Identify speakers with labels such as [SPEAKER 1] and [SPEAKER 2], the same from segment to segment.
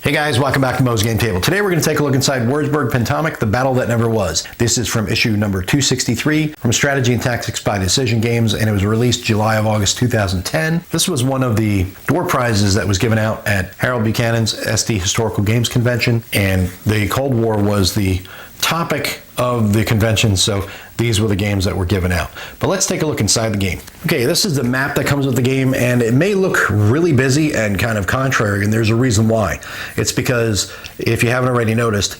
[SPEAKER 1] Hey guys, welcome back to Mo's Game Table. Today we're going to take a look inside Wurzburg Pentomic, The Battle That Never Was. This is from issue number 263 from Strategy and Tactics by Decision Games, and it was released August 2010. This was one of the door prizes that was given out at Harold Buchanan's SD Historical Games Convention, and the Cold War was the topic of the convention, so these were the games that were given out. But let's take a look inside the game. Okay, this is the map that comes with the game, and it may look really busy and kind of contrary, and there's a reason why. It's because, if you haven't already noticed,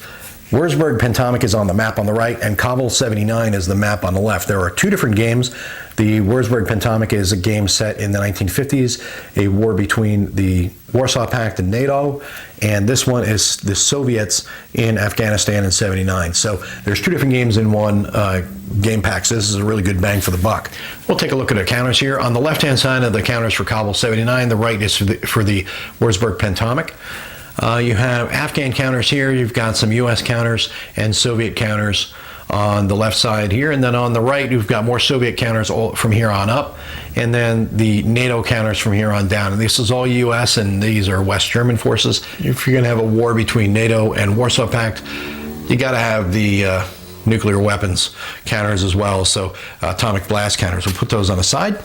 [SPEAKER 1] Wurzburg Pentomic is on the map on the right, and Kabul 79 is the map on the left. There are two different games. The Wurzburg Pentomic is a game set in the 1950s, a war between the Warsaw Pact and NATO, and this one is the Soviets in Afghanistan in 79. So there's two different games in one game pack, so this is a really good bang for the buck. We'll take a look at the counters here. On the left-hand side of the counters for Kabul 79, the right is for the Wurzburg Pentomic. You have Afghan counters here, you've got some US counters and Soviet counters on the left side here, and then on the right you've got more Soviet counters from here on up, and then the NATO counters from here on down. And this is all US, and these are West German forces. If you're going to have a war between NATO and Warsaw Pact, you got to have the nuclear weapons counters as well, so atomic blast counters. We'll put those on the side,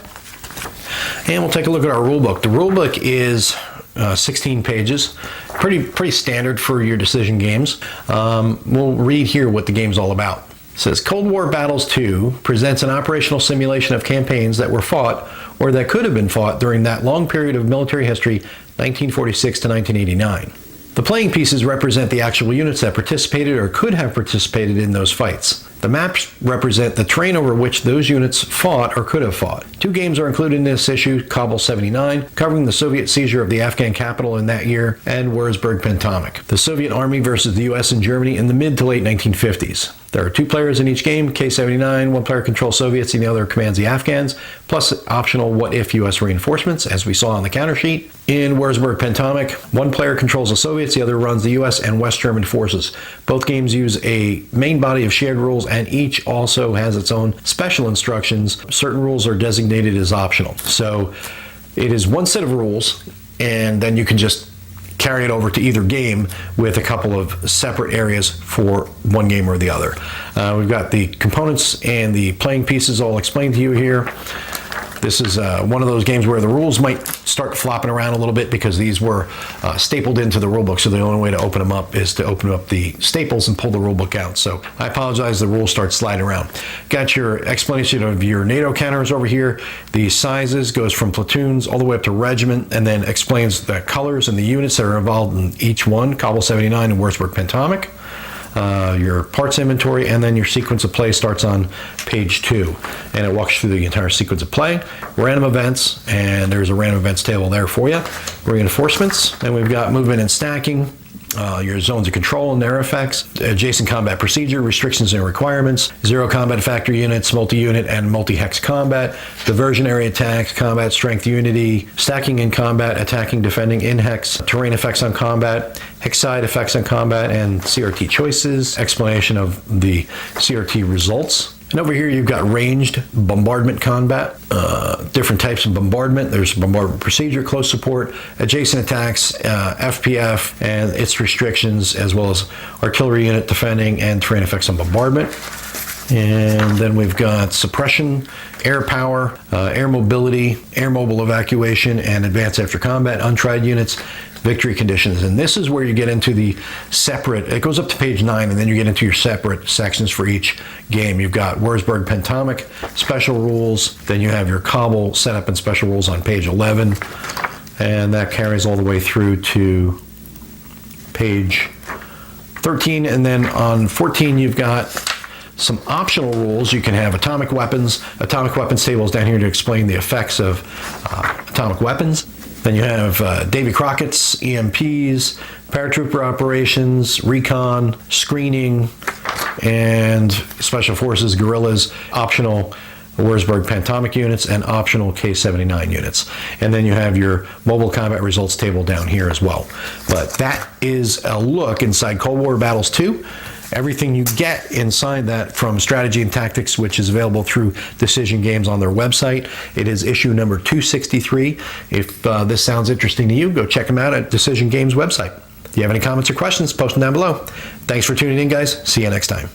[SPEAKER 1] and we'll take a look at our rule book. The rule book is 16 pages, pretty standard for your decision games. We'll read here what the game's all about. It says, Cold War Battles 2 presents an operational simulation of campaigns that were fought or that could have been fought during that long period of military history, 1946 to 1989. The playing pieces represent the actual units that participated or could have participated in those fights. The maps represent the terrain over which those units fought or could have fought. Two games are included in this issue, Kabul 79, covering the Soviet seizure of the Afghan capital in that year, and Wurzburg Pentomic, the Soviet Army versus the US and Germany in the mid to late 1950s. There are two players in each game, K-79, one player controls Soviets and the other commands the Afghans, plus optional what-if US reinforcements, as we saw on the counter sheet. In Wurzburg Pentomic, one player controls the Soviets, the other runs the US and West German forces. Both games use a main body of shared rules, and each also has its own special instructions. Certain rules are designated as optional. So it is one set of rules, and then you can just carry it over to either game with a couple of separate areas for one game or the other. We've got the components and the playing pieces all explained to you here. This is one of those games where the rules might start flopping around a little bit because these were stapled into the rulebook, so the only way to open them up is to open up the staples and pull the rulebook out. So I apologize, the rules start sliding around. Got your explanation of your NATO counters over here. The sizes goes from platoons all the way up to regiment, and then explains the colors and the units that are involved in each one, Kabul 79 and Wurzburg Pentomic. Your parts inventory, and then your sequence of play starts on page 2, and it walks through the entire sequence of play. Random events, and there's a random events table there for you. Reinforcements, and we've got movement and stacking, your zones of control and their effects, adjacent combat procedure, restrictions and requirements, zero combat factor units, multi-unit and multi-hex combat, diversionary attacks, combat strength unity, stacking in combat, attacking, defending in hex, terrain effects on combat, hex side effects on combat, and CRT choices, explanation of the CRT results. And over here you've got ranged bombardment combat, different types of bombardment. There's bombardment procedure, close support, adjacent attacks, FPF and its restrictions, as well as artillery unit defending and terrain effects on bombardment. And then we've got suppression, air power, air mobility, air mobile evacuation, and advance after combat, untried units, victory conditions. And this is where you get into the separate, it goes up to page 9, and then you get into your separate sections for each game. You've got Wurzburg Pentomic, special rules, then you have your Kabul setup and special rules on page 11, and that carries all the way through to page 13, and then on 14 you've got some optional rules. You can have atomic weapons tables down here to explain the effects of atomic weapons. Then you have Davy Crockett's, EMPs, paratrooper operations, recon, screening, and special forces, guerrillas, optional Wurzburg Pentomic units, and optional K-79 units. And then you have your mobile combat results table down here as well. But that is a look inside Cold War Battles 2. Everything you get inside that from Strategy and Tactics, which is available through Decision Games on their website. It is issue number 263. If this sounds interesting to you, go check them out at Decision Games website. you have any comments or questions, post them down below. Thanks for tuning in, guys. See you next time.